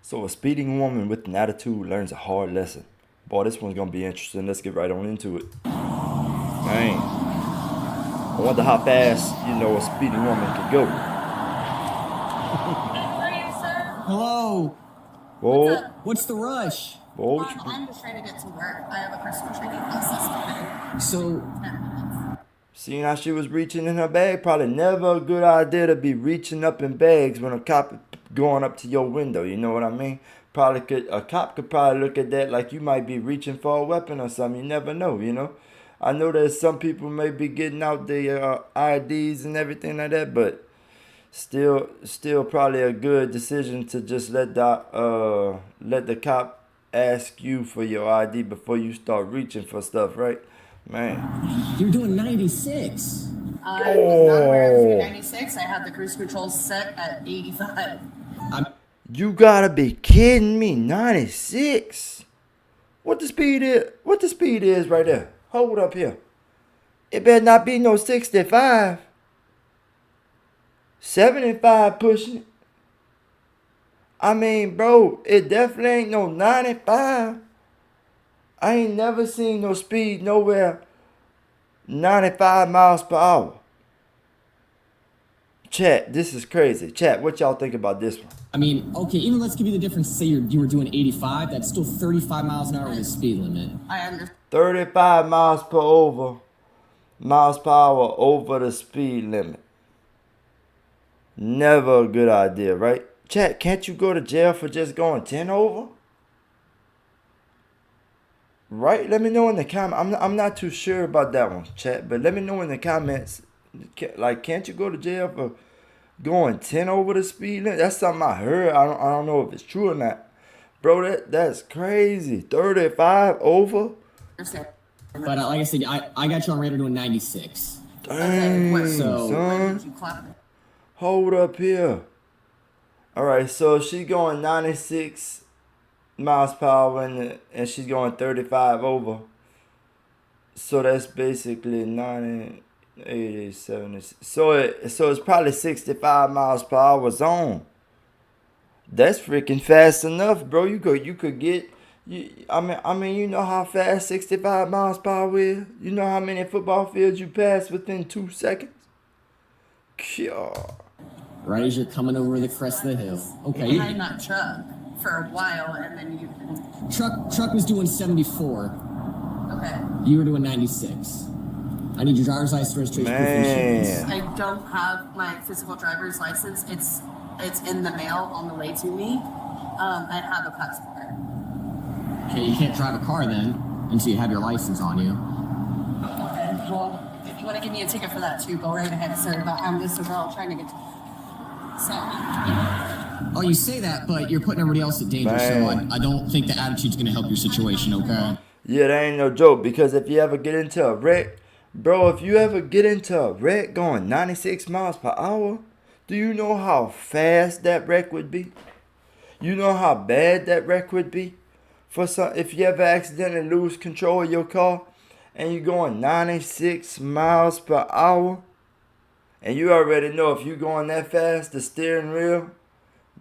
So a speeding woman with an attitude learns a hard lesson. Boy, this one's gonna be interesting. Let's get right on into it. Dang. I wonder how fast, a speeding woman could go. Hello. Whoa. What's the rush? Whoa. I'm just trying to get to work. I have a personal training process coming. So, Seeing how she was reaching in her bag, probably never a good idea to be reaching up in bags when a cop is going up to your window. You know what I mean? A cop could probably look at that like you might be reaching for a weapon or something. You never know. I know that some people may be getting out their IDs and everything like that, but still probably a good decision to just let the cop ask you for your ID before you start reaching for stuff, right? Man. you're doing 96. I was not aware of doing 96. I had the cruise control set at 85. You gotta be kidding me. 96? What the speed is? What the speed is right there? Hold up here. It better not be no 65. 75 pushing it. I mean, bro, it definitely ain't no 95. I ain't never seen no speed nowhere 95 miles per hour. Chat, this is crazy. Chat, what y'all think about this one? I mean, okay, even let's give you the difference. Say you were doing 85. That's still 35 miles an hour with the speed limit. I understand. 35 miles per hour over the speed limit. Never a good idea, right? Chat, can't you go to jail for just going 10 over? Right? Let me know in the comments. I'm not too sure about that one, chat, but let me know in the comments. Like, can't you go to jail for going 10 over the speed limit? That's something I heard. I don't know if it's true or not. Bro, that's crazy. 35 over? But like I said, I got you on radar doing 96. Dang, Okay, so- when did you clock it? Hold up here. Alright, so she's going 96 miles per hour and she's going 35 over. So that's basically 90, 80, 70. So it's probably 65 miles per hour zone. That's freaking fast enough, bro. You could get I mean, you know how fast 65 miles per hour is? You know how many football fields you pass within 2 seconds? God. Right as you're coming over the crest of the hill. Okay. Behind that truck for a while, and then you. Truck was doing 74. Okay. You were doing 96. I need your driver's license, registration, proof of insurance. I don't have my physical driver's license. It's in the mail on the way to me. I have a passport. Okay, you can't drive a car then until you have your license on you. Okay. Well, if you want to give me a ticket for that too, go right ahead, sir. But I'm just a girl trying to get. Oh, you say that, but you're putting everybody else at danger, Man. so I don't think the attitude's going to help your situation, okay? Yeah, that ain't no joke, because if you ever get into a wreck, bro, going 96 miles per hour, do you know how fast that wreck would be? You know how bad that wreck would be? If you ever accidentally lose control of your car and you're going 96 miles per hour, and you already know if you're going that fast, the steering wheel,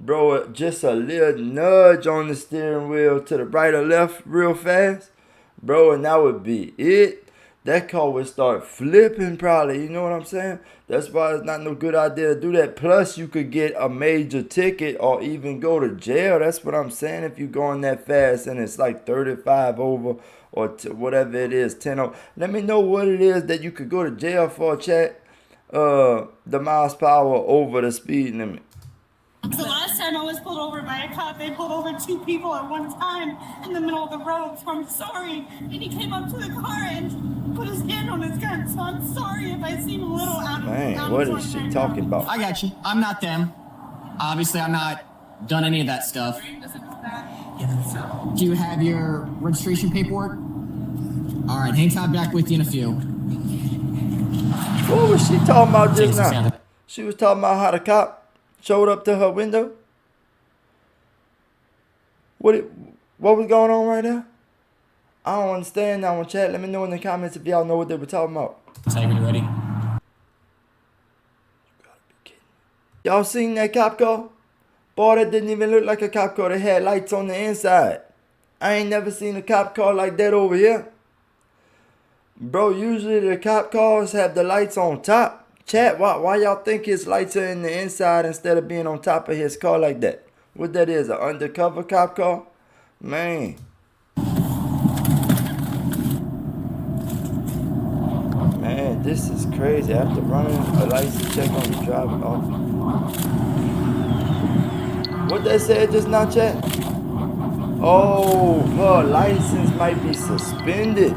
bro, just a little nudge on the steering wheel to the right or left real fast, bro, and that would be it. That car would start flipping probably, you know what I'm saying? That's why it's not no good idea to do that. Plus, you could get a major ticket or even go to jail. That's what I'm saying if you're going that fast and it's like 35 over or whatever it is, 10 over. Let me know what it is that you could go to jail for, chat. The miles per hour over the speed limit. The last time I was pulled over by a cop, they pulled over 2 people at one time in the middle of the road, so I'm sorry. And he came up to the car and put his hand on his gun, so I'm sorry if I seem a little out of Man, what is she talking about? I got you. I'm not them. Obviously, I'm not done any of that stuff. Do you have your registration paperwork? All right, hang tight, back with you in a few. What was she talking about just now? Santa. She was talking about how the cop showed up to her window. What was going on right now? I don't understand now in chat. Let me know in the comments if y'all know what they were talking about. Tell you when you're ready. You gotta be kidding me. Y'all seen that cop car? Boy, that didn't even look like a cop car. They had lights on the inside. I ain't never seen a cop car like that over here. Bro, usually the cop cars have the lights on top. Chat, why y'all think his lights are in the inside instead of being on top of his car like that? What that is, an undercover cop car? Man. Man, this is crazy. After running a license check on the driver off. What they said just now, chat? Oh, her license might be suspended.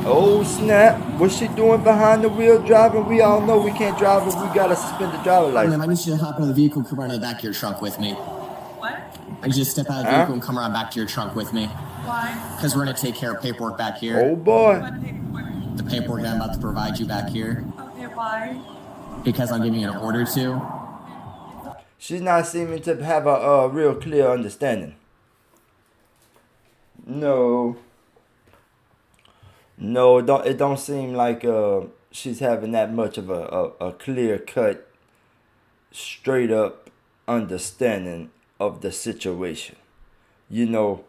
Oh snap! What's she doing behind the wheel driving? We all know we can't drive if we got a suspended driver Ma'am, license. I need you to hop in the vehicle and come around to the back of your trunk with me. What? I need you to step out of the vehicle and come around back to your trunk with me. Why? Because we're going to take care of paperwork back here. Oh boy. What paperwork? The paperwork that I'm about to provide you back here. Okay, why? Because I'm giving you an order to. She's not seeming to have a real clear understanding. No, it don't seem like she's having that much of a clear cut, straight up understanding of the situation. You know,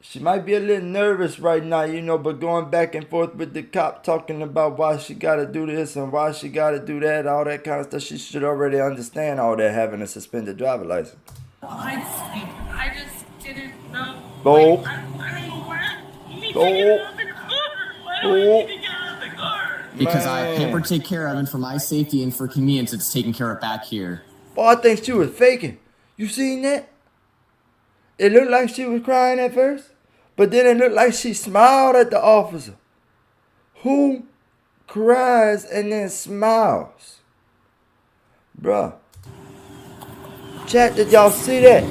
she might be a little nervous right now, you know, but going back and forth with the cop talking about why she gotta do this and why she gotta do that, all that kind of stuff, she should already understand all that having a suspended driver license. I just didn't know. Go. Like, I don't know why. You need to Go. get out of the car. Why do I need to get out of the car? Because I Man. paper take care of, and for my safety and for convenience, it's taken care of back here. Boy, I think she was faking. You seen that? It looked like she was crying at first, but then it looked like she smiled at the officer. Who cries and then smiles? Bruh. Chat, did y'all see that?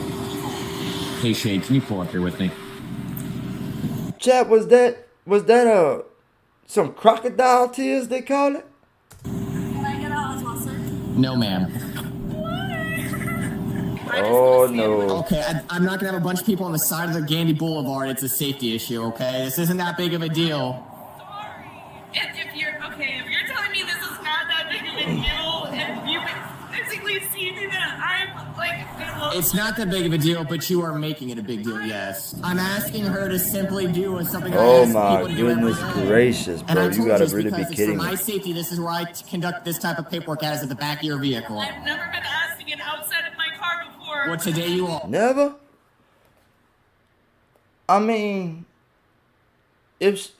Hey, Shane, can you pull up here with me? Chat, was that some crocodile tears they call it? Can I get out as well, sir? No, ma'am. Oh no. Okay, I'm not gonna have a bunch of people on the side of the Gandy Boulevard. It's a safety issue, okay? This isn't that big of a deal. Sorry. If you're telling me this is not that big of a deal, and you can physically see me that I'm like, It's not that big of a deal, but you are making it a big deal, yes. I'm asking her to simply do something I Oh ask my people to do every goodness day. gracious, And bro. I You told gotta it's really be because kidding it's for my me. safety, this is where I conduct this type of paperwork at, is at the back of your vehicle. I've never been asked to get outside of my car before. Well, today you are. Never? I mean, if...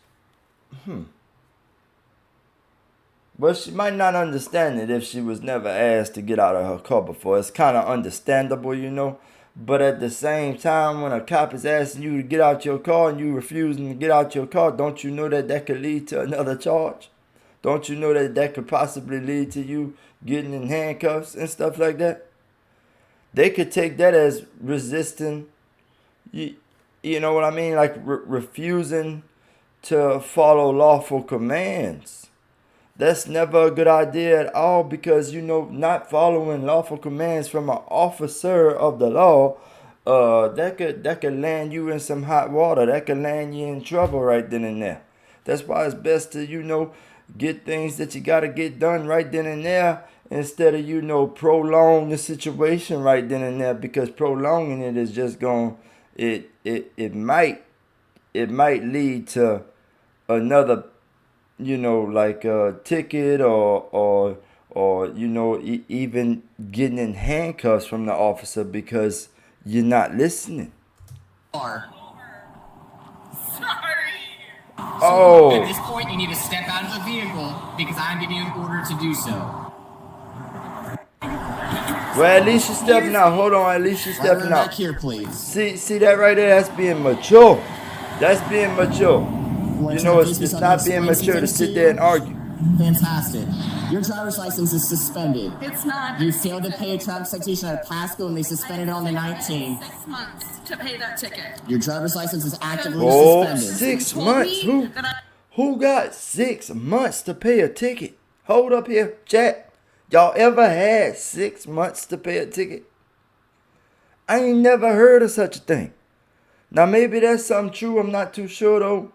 But she might not understand it if she was never asked to get out of her car before. It's kind of understandable, you know. But at the same time, when a cop is asking you to get out your car and you refusing to get out your car, don't you know that could lead to another charge? Don't you know that could possibly lead to you getting in handcuffs and stuff like that? They could take that as resisting, you know what I mean? Like refusing to follow lawful commands. That's never a good idea at all, because, you know, not following lawful commands from an officer of the law, that could land you in some hot water. That could land you in trouble right then and there. That's why it's best to, you know, get things that you got to get done right then and there, instead of, you know, prolong the situation right then and there, because prolonging it is just going, it might lead to another, you know, like a ticket or you know, even getting in handcuffs from the officer because you're not listening. Sorry. Oh. At this point, you need to step out of the vehicle because I'm giving you an order to do so. Well, at least you're stepping out. Hold on, at least you're stepping Back out. here, please. See that right there? That's being mature. That's being mature. You know, it's not being mature to sit there and argue. Fantastic. Your driver's license is suspended. It's not. You failed to pay a traffic citation at Pasco, and they suspended it on the 19th. 6 months to pay that ticket. Your driver's license is actively Oh, suspended. 6 Told months? me that Who got 6 months to pay a ticket? Hold up here, chat. Y'all ever had 6 months to pay a ticket? I ain't never heard of such a thing. Now maybe that's something true, I'm not too sure though.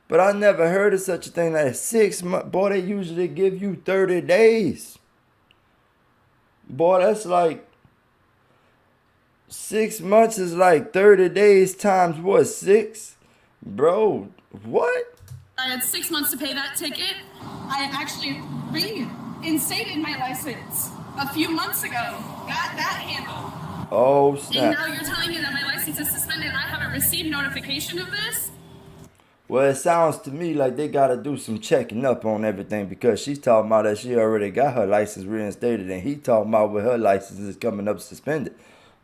But I never heard of such a thing like 6 months. Boy, they usually give you 30 days. Boy, that's like 6 months is like 30 days times what, 6? Bro, what? I had 6 months to pay that ticket. I actually reinstated my license a few months ago. Got that handled. Oh, And snap. now you're telling me that my license is suspended and I haven't received notification of this? Well, it sounds to me like they gotta do some checking up on everything because she's talking about that she already got her license reinstated and he talking about with her license is coming up suspended.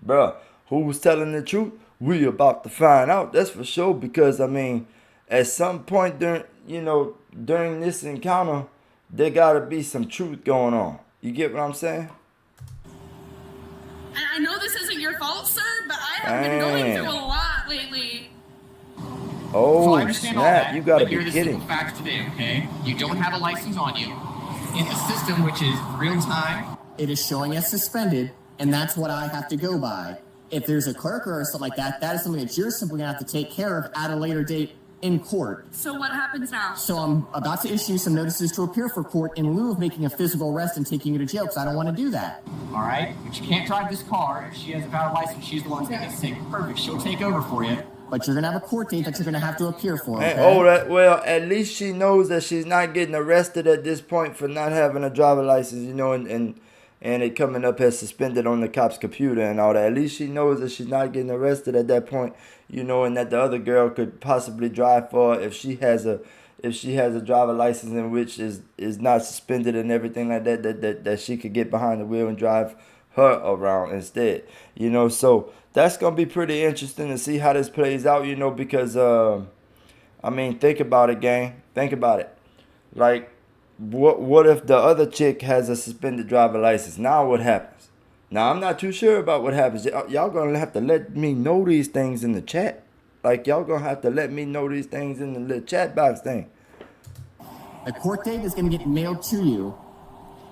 Bruh, who's telling the truth? We about to find out, that's for sure, because I mean, at some point during this encounter, there gotta be some truth going on. You get what I'm saying? And I know this isn't your fault, sir, but I have been going through a lot lately. Oh, So I understand all snap, that, you gotta but here be are the kidding. simple facts today, okay? You don't have a license on you. In the system, which is real time, it is showing as suspended, and that's what I have to go by. If there's a clerk or something like that, that is something that you're simply gonna have to take care of at a later date in court. So what happens now? So I'm about to issue some notices to appear for court in lieu of making a physical arrest and taking you to jail because I don't want to do that. All right? But you can't drive this car. If she has a valid license, she's the one who's going to take it. Perfect. She'll take over for you. But you're going to have a court date that you're going to have to appear for, okay? Well, at least she knows that she's not getting arrested at this point for not having a driver license, and it coming up as suspended on the cop's computer and all that. At least she knows that she's not getting arrested at that point, and that the other girl could possibly drive for her if she has a driver license in which is not suspended and everything like that she could get behind the wheel and drive her around instead. So that's gonna be pretty interesting to see how this plays out, because I mean, think about it, gang. Think about it. Like, what if the other chick has a suspended driver license? Now what happens? Now I'm not too sure about what happens. Y'all gonna have to let me know these things in the chat. Like, y'all gonna have to let me know these things in the little chat box thing. A court date is going to get mailed to you.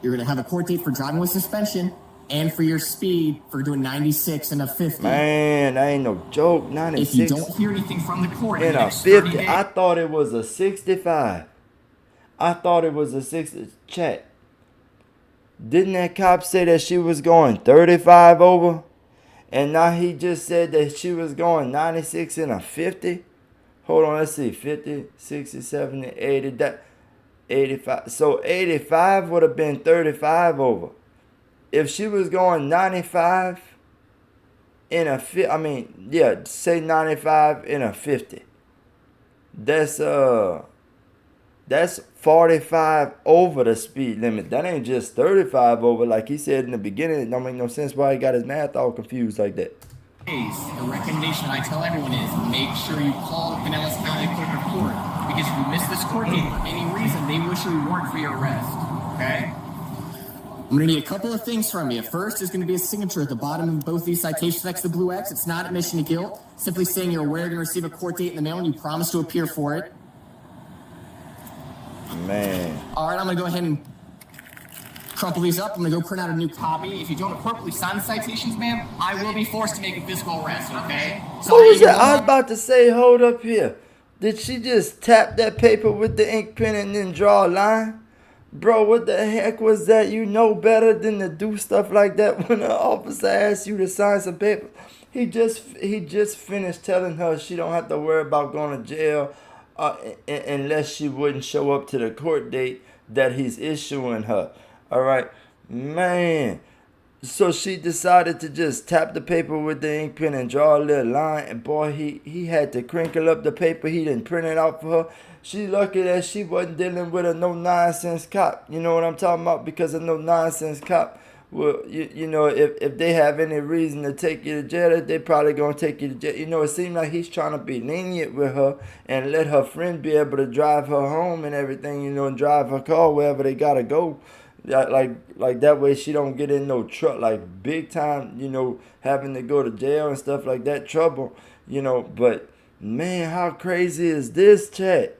You're going to have a court date for driving with suspension and for your speed for doing 96 and a 50. Man, that ain't no joke. 96 if you don't hear anything from the court in and the a next 30 50. days, I thought it was a 65. I thought it was a 60. Chat. Didn't that cop say that she was going 35 over? And now he just said that she was going 96 and a 50? Hold on, let's see. 50, 60, 70, 80. That 85. So 85 would have been 35 over. If she was going 95 in a 50, say 95 in a 50. That's 45 over the speed limit. That ain't just 35 over like he said in the beginning. It don't make no sense why he got his math all confused like that. the recommendation I tell everyone is make sure you call the Pinellas County Clerk of Court, because if you miss this court date for any reason, they will issue a warrant for your arrest. Okay? I'm going to need a couple of things from you. First is going to be a signature at the bottom of both these citations next to the blue X. It's not admission to guilt. Simply saying you're aware you're going to receive a court date in the mail and you promise to appear for it. Man. All right, I'm going to go ahead and crumple these up. I'm going to go print out a new copy. If you don't appropriately sign the citations, ma'am, I will be forced to make a physical arrest, okay? So What was that? I was about to say, hold up here. Did she just tap that paper with the ink pen and then draw a line? Bro, what the heck was that? You know better than to do stuff like that when an officer asks you to sign some paper. He just finished telling her she don't have to worry about going to jail unless she wouldn't show up to the court date that he's issuing her. All right, man. So she decided to just tap the paper with the ink pen and draw a little line. And boy, he had to crinkle up the paper. He didn't print it out for her. She lucky that she wasn't dealing with a no-nonsense cop. You know what I'm talking about? Because a no-nonsense cop, well, if they have any reason to take you to jail, they probably going to take you to jail. It seemed like he's trying to be lenient with her and let her friend be able to drive her home and everything, and drive her car wherever they got to go. Like that way she don't get in no trouble, like big time, having to go to jail and stuff like that, trouble, but man, how crazy is this, chat?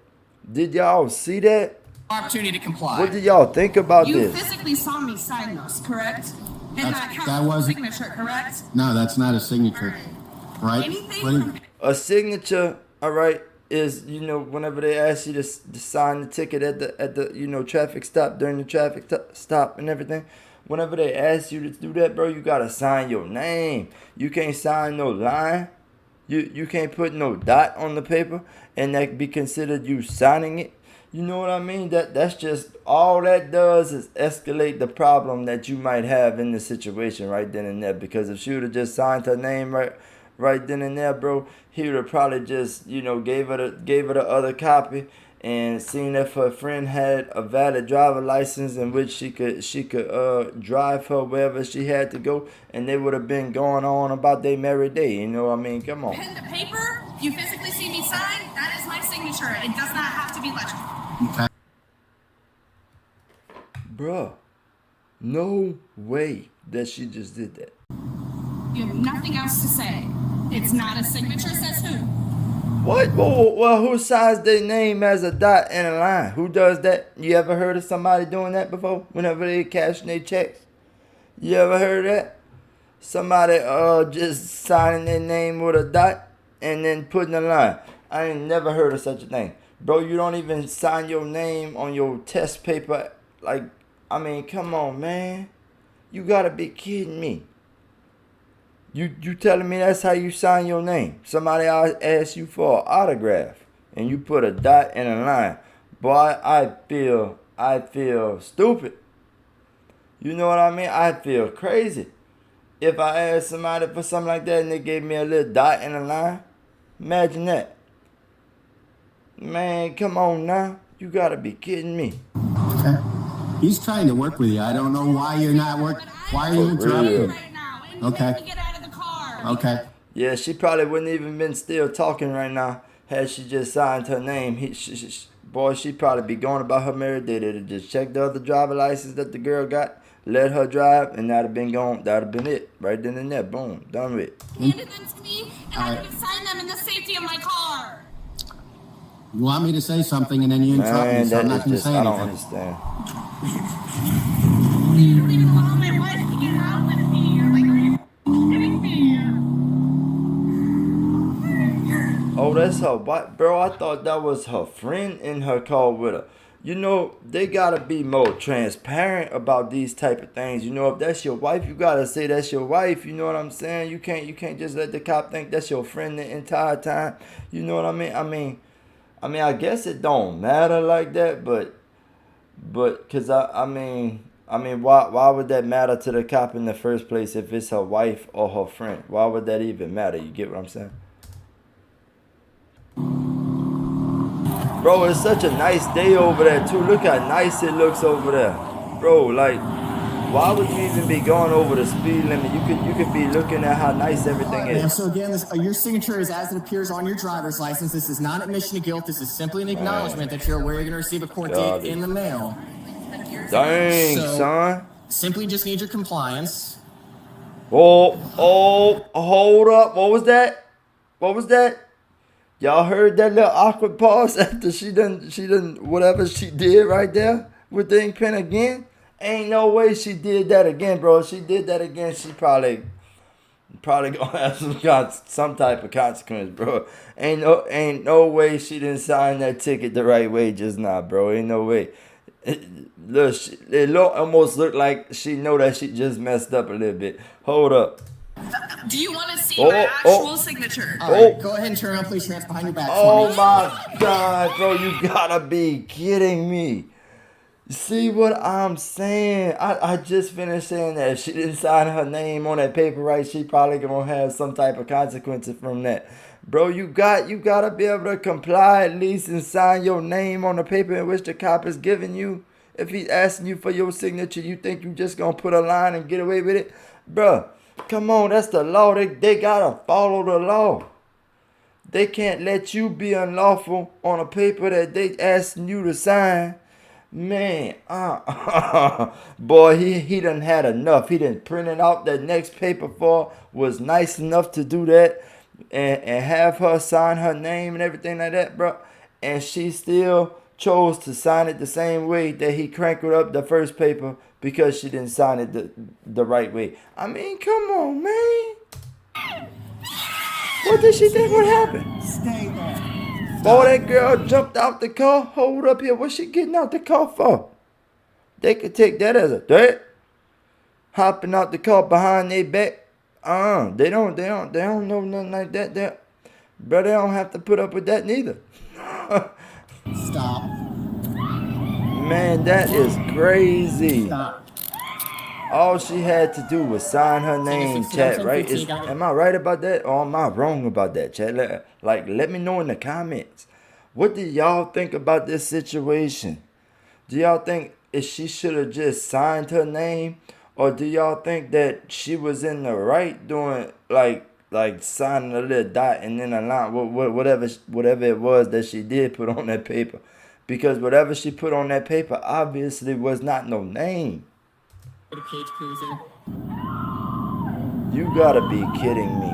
Did y'all see that? Opportunity to comply. What did y'all think about You this? physically saw me sign those, correct? And That wasn't- signature, correct? No, that's not a signature, right? Anything What do from you- A signature, all right, is whenever they ask you to sign the ticket at the traffic stop during the traffic stop and everything. whenever they ask you to do that, bro, you gotta sign your name. You can't sign no line. You can't put no dot on the paper, and that be considered you signing it. You know what I mean? That's just all that does is escalate the problem that you might have in the situation right then and there. Because if she would have just signed her name right then and there, bro, he would have probably just gave her the other copy and seen if her friend had a valid driver license in which she could drive her wherever she had to go, and they would have been going on about their married day. You know what I mean? Come on. Pen to paper, you physically see me sign, that is my signature. It does not have to be legible. Okay. Bruh, no way that she just did that. You have nothing else to say. It's not a signature, says who? What? Well, who signs their name as a dot and a line? Who does that? You ever heard of somebody doing that before? Whenever they cashing their checks? You ever heard of that? Somebody just signing their name with a dot and then putting a line. I ain't never heard of such a thing. Bro, you don't even sign your name on your test paper. Like, I mean, come on, man. You gotta be kidding me. You telling me that's how you sign your name? Somebody asks you for an autograph and you put a dot and a line. Boy, I feel stupid. You know what I mean? I feel crazy. If I asked somebody for something like that and they gave me a little dot and a line, imagine that. Man, come on now. You gotta be kidding me. Okay. He's trying to work with you. I don't know why you're not working. Why are you interrupting? Right now, and Okay. let me get out of the car. Okay. Yeah, she probably wouldn't even been still talking right now had she just signed her name. Boy, she'd probably be going about her married day. They'd have just checked the other driver license that the girl got, let her drive, and that'd have been gone. That'd have been it. Right then and there. Boom. Done with. Handed them to me, and I can sign them in the safety of my car. You want me to say something and then you interrupt me, Man, so I'm that not is going to just, say I don't anything. understand. You don't even allow my wife to get out with me. You're like, are you kidding me? Oh, that's her wife. Bro, I thought that was her friend in her car with her. You know, they gotta be more transparent about these type of things. You know, if that's your wife, you gotta say that's your wife. You know what I'm saying? You can't just let the cop think that's your friend the entire time. You know what I mean? I guess it don't matter like that, but cause I mean, why would that matter to the cop in the first place if it's her wife or her friend? Why would that even matter? You get what I'm saying? Bro, it's such a nice day over there too. Look how nice it looks over there. Bro, like, why would you even be going over the speed limit? You could be looking at how nice everything Ma'am, is. so again, your signature is as it appears on your driver's license. This is not admission to guilt. This is simply an acknowledgement that you're aware you're going to receive a court God, date in the mail. Dang, So- son. Simply just need your compliance. Oh, hold up. What was that? Y'all heard that little awkward pause after she done whatever she did right there with the ink pen again? Ain't no way she did that again, bro. If she did that again, she probably gonna have some type of consequence, bro. Ain't no way she didn't sign that ticket the right way just now, bro. Ain't no way. It almost looked like she know that she just messed up a little bit. Hold up. Do you want to see my actual signature? All right, go ahead and turn around, place your hands behind your back Oh for me. my God, bro, you gotta be kidding me. See what I'm saying? I just finished saying that if she didn't sign her name on that paper right, she probably gonna have some type of consequences from that. Bro, you gotta be able to comply at least and sign your name on the paper in which the cop is giving you. If he's asking you for your signature, you think you just gonna put a line and get away with it? Bro, come on, that's the law. They gotta follow the law. They can't let you be unlawful on a paper that they asking you to sign. Man, boy, he done had enough. He done printed out that next paper for, was nice enough to do that and have her sign her name and everything like that, bro. And she still chose to sign it the same way that he crankled up the first paper because she didn't sign it the right way. I mean, come on, man. What did she think would happen? Stay there. Boy, that girl jumped out the car. Hold up here. What's she getting out the car for? They could take that as a threat. hopping out the car behind their back. They don't know nothing like that. Bro, they don't have to put up with that neither. Stop. Man, that is crazy. Stop. All she had to do was sign her name, chat, right? Am I right about that or am I wrong about that, chat? Let me know in the comments. What do y'all think about this situation? Do y'all think she should have just signed her name? Or do y'all think that she was in the right doing like signing a little dot and then a line, whatever it was that she did put on that paper? Because whatever she put on that paper obviously was not no name. You gotta be kidding me.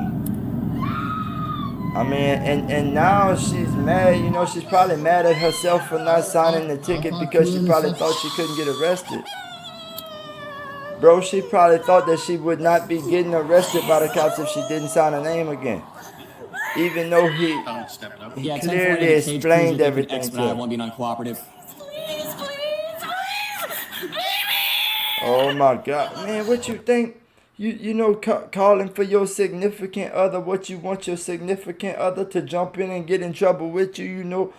I mean, and now she's mad, you know, she's probably mad at herself for not signing the ticket because she probably thought she couldn't get arrested. Bro, she probably thought that she would not be getting arrested by the cops if she didn't sign her name again. Even though he clearly explained everything to her. I won't be non-cooperative. Please, baby. Oh my God, man, what you think? You know, calling for your significant other, what you want your significant other to jump in and get in trouble with you,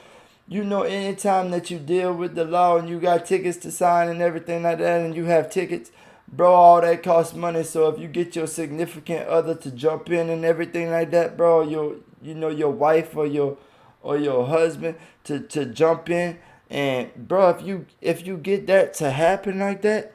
you know, anytime that you deal with the law and you got tickets to sign and everything like that and you have tickets, bro, all that costs money. So if you get your significant other to jump in and everything like that, bro, your wife or your husband to jump in, and bro, if you get that to happen like that,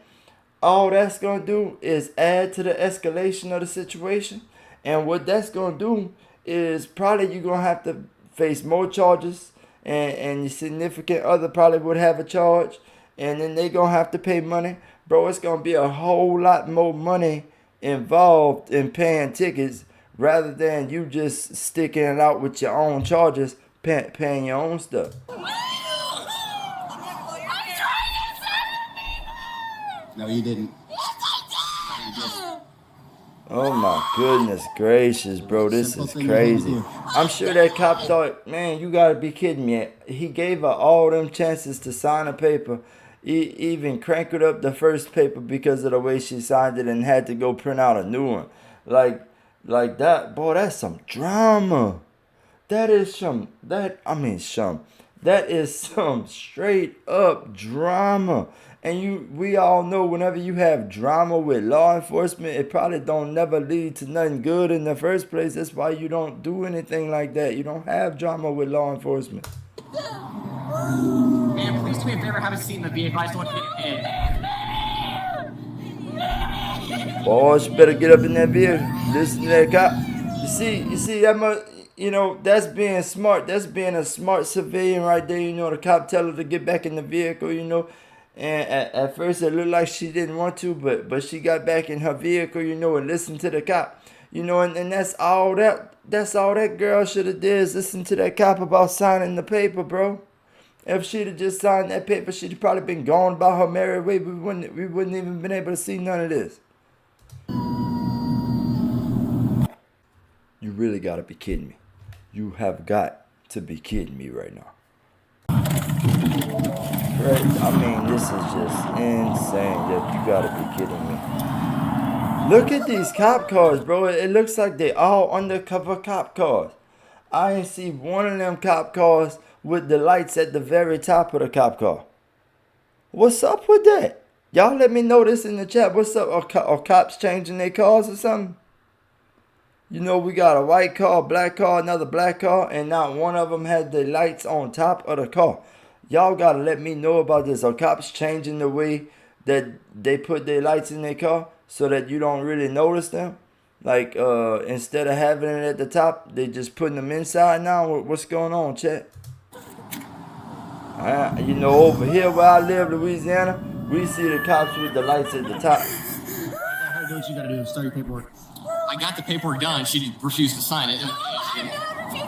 all that's going to do is add to the escalation of the situation. And what that's going to do is probably you're going to have to face more charges. And your significant other probably would have a charge. And then they're going to have to pay money. Bro, it's going to be a whole lot more money involved in paying tickets rather than you just sticking it out with your own charges, paying your own stuff. No, you didn't. Oh my goodness gracious, bro, this is crazy. I'm sure that cop thought, man, you gotta be kidding me. He gave her all them chances to sign a paper, even cranked up the first paper because of the way she signed it and had to go print out a new one. Like that, boy, that's some drama. That is some straight up drama. And we all know whenever you have drama with law enforcement, it probably don't never lead to nothing good in the first place. That's why you don't do anything like that. You don't have drama with law enforcement. Man, please do me a favor, have a seat in the vehicle. I just want to get in. Boys, you better get up in that vehicle. Listen to that cop. You see, that's being smart. That's being a smart civilian right there. You know, the cop tell her to get back in the vehicle, you know. And at first it looked like she didn't want to, but she got back in her vehicle, you know, and listened to the cop. You know, and that's all that girl should have did is listen to that cop about signing the paper, bro. If she'd have just signed that paper, she'd have probably been gone by her merry way. We wouldn't even been able to see none of this. You really gotta be kidding me. You have got to be kidding me right now. Right? I mean, this is just insane. That you gotta be kidding me. Look at these cop cars, bro. It looks like they all undercover cop cars. I ain't see one of them cop cars with the lights at the very top of the cop car. What's up with that? Y'all let me know this in the chat. What's up? Are cops changing their cars or something? You know, we got a white car, black car, another black car, and not one of them had the lights on top of the car. Y'all gotta let me know about this. Are cops changing the way that they put their lights in their car so that you don't really notice them? Like, instead of having it at the top, they just putting them inside now? What's going on, chat? You know, over here where I live, Louisiana, we see the cops with the lights at the top. Do what you gotta do. Start your paperwork. I got the paperwork done. She refused to sign it.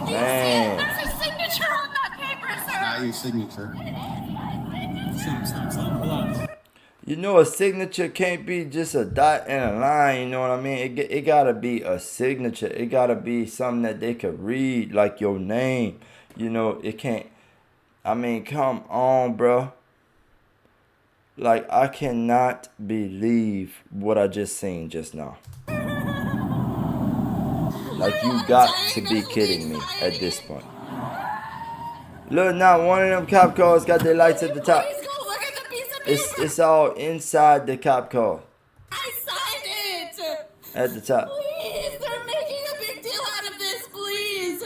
Man. There's a signature on that paper, sir. Not your signature. You know, a signature can't be just a dot and a line, you know what I mean? It gotta be a signature. It gotta be something that they could read, like your name. You know, it can't. I mean, come on, bro. Like, I cannot believe what I just seen just now. Like, you got to be kidding me at this point. Look, now one of them cop cars got their lights at the top. Please go look at the piece of paper. It's all inside the cop car I signed it. at the top. Please, they're making a big deal out of this. Please.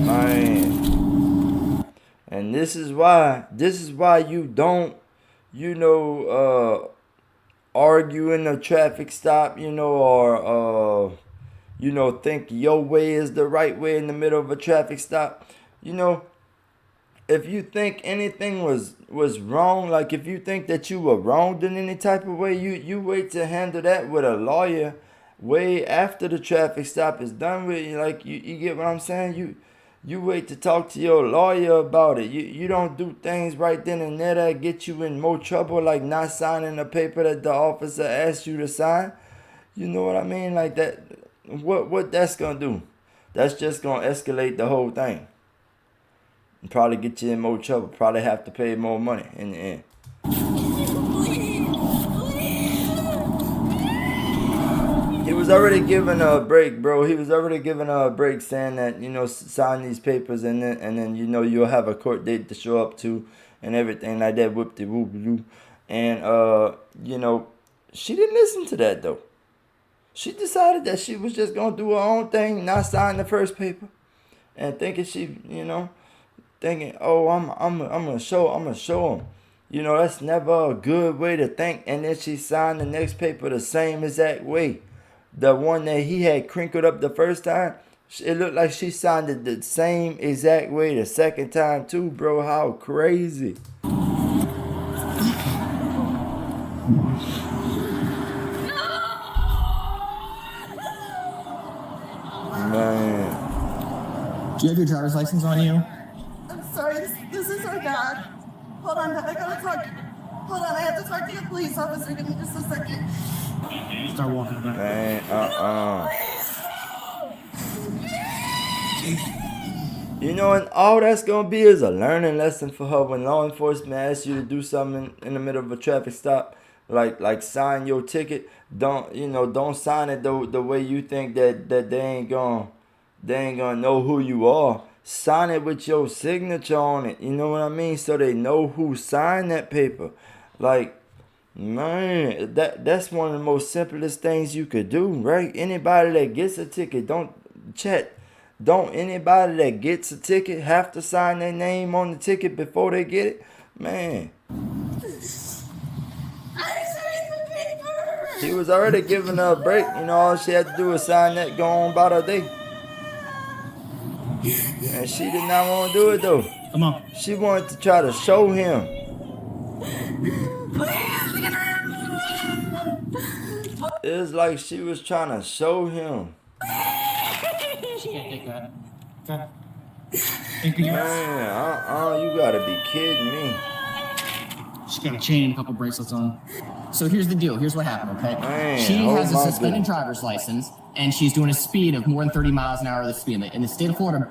Man. And this is why you don't, argue in a traffic stop, or think your way is the right way in the middle of a traffic stop. If you think anything was wrong, like if you think that you were wronged in any type of way, you wait to handle that with a lawyer way after the traffic stop is done with. Like, you get what I'm saying? You wait to talk to your lawyer about it. You don't do things right then and there that get you in more trouble, like not signing a paper that the officer asked you to sign. You know what I mean? Like that. What that's gonna do? That's just gonna escalate the whole thing. And probably get you in more trouble. Probably have to pay more money in the end. He was already given a break, bro. He was already given a break, saying that sign these papers and then you'll have a court date to show up to and everything like that. Whoop de whoop doo. And she didn't listen to that though. She decided that she was just gonna do her own thing, not sign the first paper, and thinking oh, I'm gonna show him. That's never a good way to think. And then she signed the next paper the same exact way. The one that he had crinkled up the first time, it looked like she signed it the same exact way the second time too, bro. How crazy. Man. Do you have your driver's license on you? I'm sorry, this is so bad. Hold on, I gotta talk. Hold on, I have to talk to your police officer. Give me just a second. Start walking back. Man, and all that's gonna be is a learning lesson for her when law enforcement asks you to do something in the middle of a traffic stop, like sign your ticket. Don't sign it the way you think that they ain't gonna know who you are. Sign it with your signature on it. You know what I mean? So they know who signed that paper. Like, man, that's one of the most simplest things you could do, right? Anybody that gets a ticket, don't anybody that gets a ticket have to sign their name on the ticket before they get it? Man. He was already giving her a break. All she had to do was sign that, go on about her day. And she did not want to do it though. Come on. She wanted to try to show him. It was like she was trying to show him. She can't take that. Okay. Man, you gotta be kidding me. She's got a chain and a couple bracelets on. So here's the deal. Here's what happened, okay? Man, she has a my suspended goodness. driver's license, and she's doing a speed of more than 30 miles an hour of the speed limit. In the state of Florida,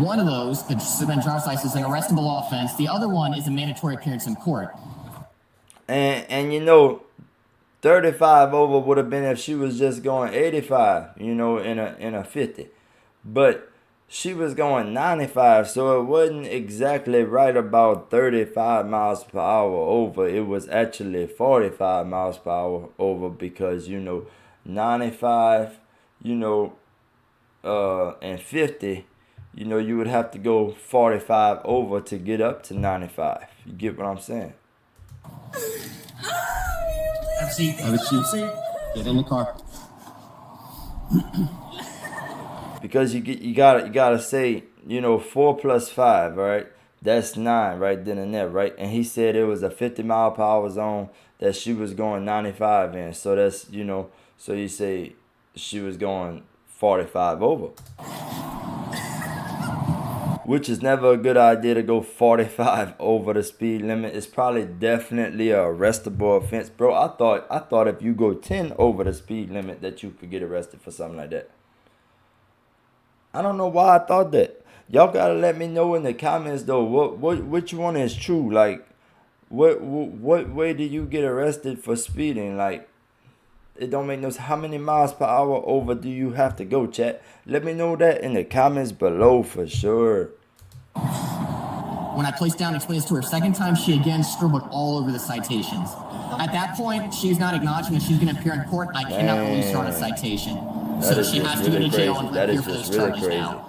one of those, the suspended driver's license, is an arrestable offense. The other one is a mandatory appearance in court. And 35 over would have been if she was just going 85, in a 50. But she was going 95, so it wasn't exactly right about 35 miles per hour over. It was actually 45 miles per hour over because, 95, and 50, you would have to go 45 over to get up to 95. You get what I'm saying? Have a seat. Have a seat. Get in the car. Because you gotta say, 4 plus 5, right? That's 9 right then and there, right? And he said it was a 50 mile per hour zone that she was going 95 in. So that's, so you say she was going 45 over. Which is never a good idea to go 45 over the speed limit. It's probably definitely a arrestable offense. Bro, I thought if you go 10 over the speed limit that you could get arrested for something like that. I don't know why I thought that. Y'all gotta let me know in the comments though, which one is true? Like, what way do you get arrested for speeding? Like, it don't make no sense. How many miles per hour over do you have to go, chat? Let me know that in the comments below for sure. When I placed down and explained this to her second time, she again scribbled all over the citations. At that point, she's not acknowledging that she's going to appear in court. I cannot release her on a citation. So she has to go to jail and appear for those charges now.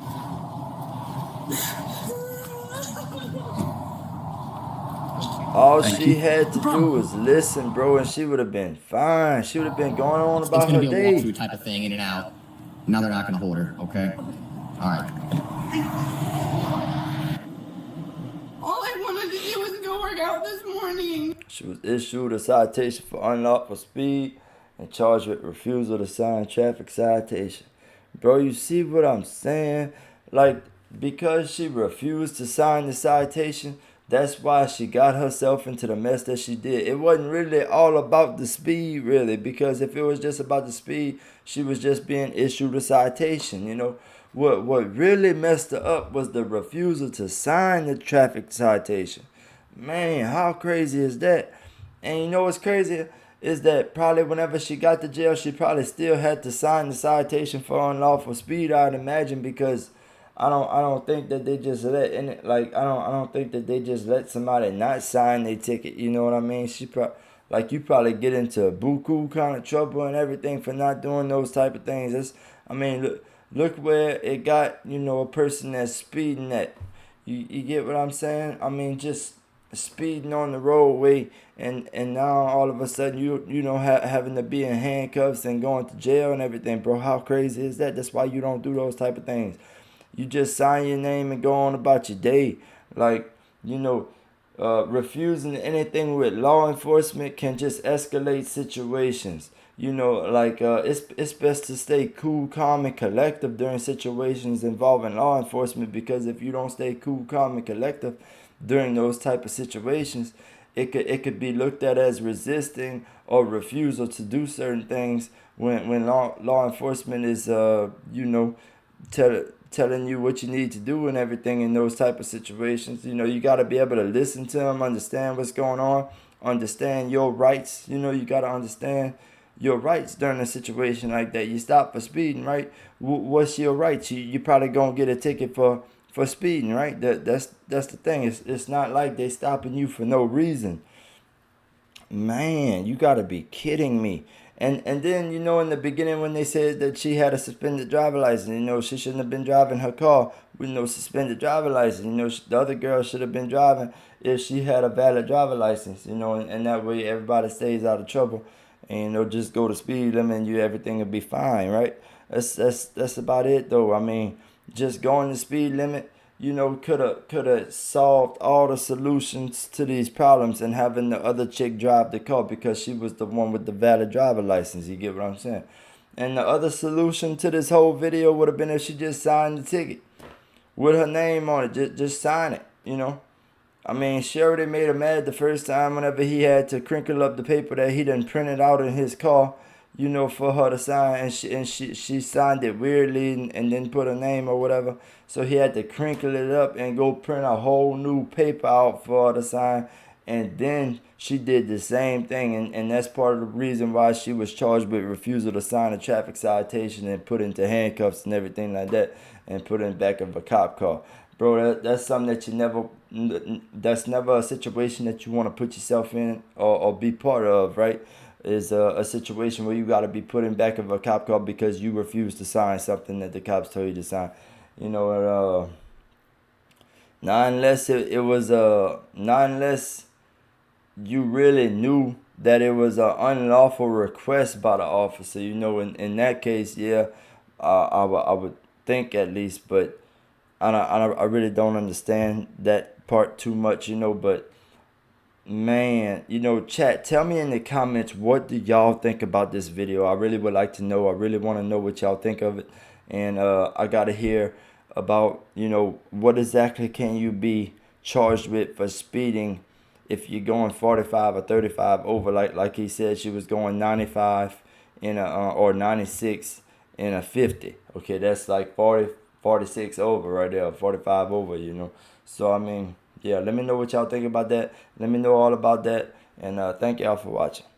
All she had to do was listen, bro, and she would have been fine. She would have been going on about her day. It's going to be a walkthrough type of thing, in and out. Now they're not going to hold her, okay? All right. All I wanted to do was go work out this morning. She was issued a citation for unlawful speed and charged with refusal to sign traffic citation. Bro, you see what I'm saying? Like, because she refused to sign the citation, that's why she got herself into the mess that she did. It wasn't really all about the speed, really, because if it was just about the speed, she was just being issued a citation, you know. What really messed her up was the refusal to sign the traffic citation. Man, how crazy is that? And you know what's crazy is that probably whenever she got to jail, she probably still had to sign the citation for unlawful speed, I'd imagine, because I don't think that they just let in it, like I don't think that they just let somebody not sign their ticket. You know what I mean? You probably get into buku kind of trouble and everything for not doing those type of things. Look where it got, you know, a person that's speeding at. You get what I'm saying? I mean, just speeding on the roadway, and now all of a sudden you know having to be in handcuffs and going to jail and everything, bro. How crazy is that? That's why you don't do those type of things. You just sign your name and go on about your day. Like, you know, refusing anything with law enforcement can just escalate situations. You know, like it's best to stay cool, calm, and collective during situations involving law enforcement, because if you don't stay cool, calm, and collective during those type of situations, it could be looked at as resisting or refusal to do certain things when law enforcement is you know, telling you what you need to do and everything in those type of situations. You know, you got to be able to listen to them, understand what's going on, understand your rights. You know, you got to understand your rights during a situation like that. You stop for speeding, right? What's your rights? You probably gonna get a ticket for speeding, right? That's the thing. It's not like they stopping you for no reason. Man, you gotta be kidding me. And then, you know, in the beginning when they said that she had a suspended driver license, you know, she shouldn't have been driving her car with no suspended driver license. You know, the other girl should have been driving if she had a valid driver license, you know, and that way everybody stays out of trouble. And, you know, just go to speed limit and everything will be fine, right? That's about it, though. I mean, just going the speed limit, you know, could have solved all the solutions to these problems, and having the other chick drive the car because she was the one with the valid driver license. You get what I'm saying? And the other solution to this whole video would have been if she just signed the ticket with her name on it. Just sign it, you know. I mean, she already made him mad the first time whenever he had to crinkle up the paper that he done printed out in his car, you know, for her to sign, and she signed it weirdly and didn't put her name or whatever. So he had to crinkle it up and go print a whole new paper out for her to sign. And then she did the same thing, and that's part of the reason why she was charged with refusal to sign a traffic citation and put into handcuffs and everything like that, and put in the back of a cop car. Bro, that's something that that's never a situation that you want to put yourself in or be part of, right? Is a situation where you got to be put in back of a cop car because you refuse to sign something that the cops told you to sign. You know, not unless not unless you really knew that it was an unlawful request by the officer. You know, in that case, yeah, I would think at least, but I really don't understand that part too much, you know. But man, you know, chat, tell me in the comments, what do y'all think about this video? I really would like to know. I really want to know what y'all think of it. And I got to hear about, you know, what exactly can you be charged with for speeding if you're going 45 or 35 over, like he said she was going 95 in a or 96 in a 50. Okay, that's like 46 over right there, 45 over, you know. So I mean, yeah, let me know what y'all think about that. Let me know all about that. And thank y'all for watching.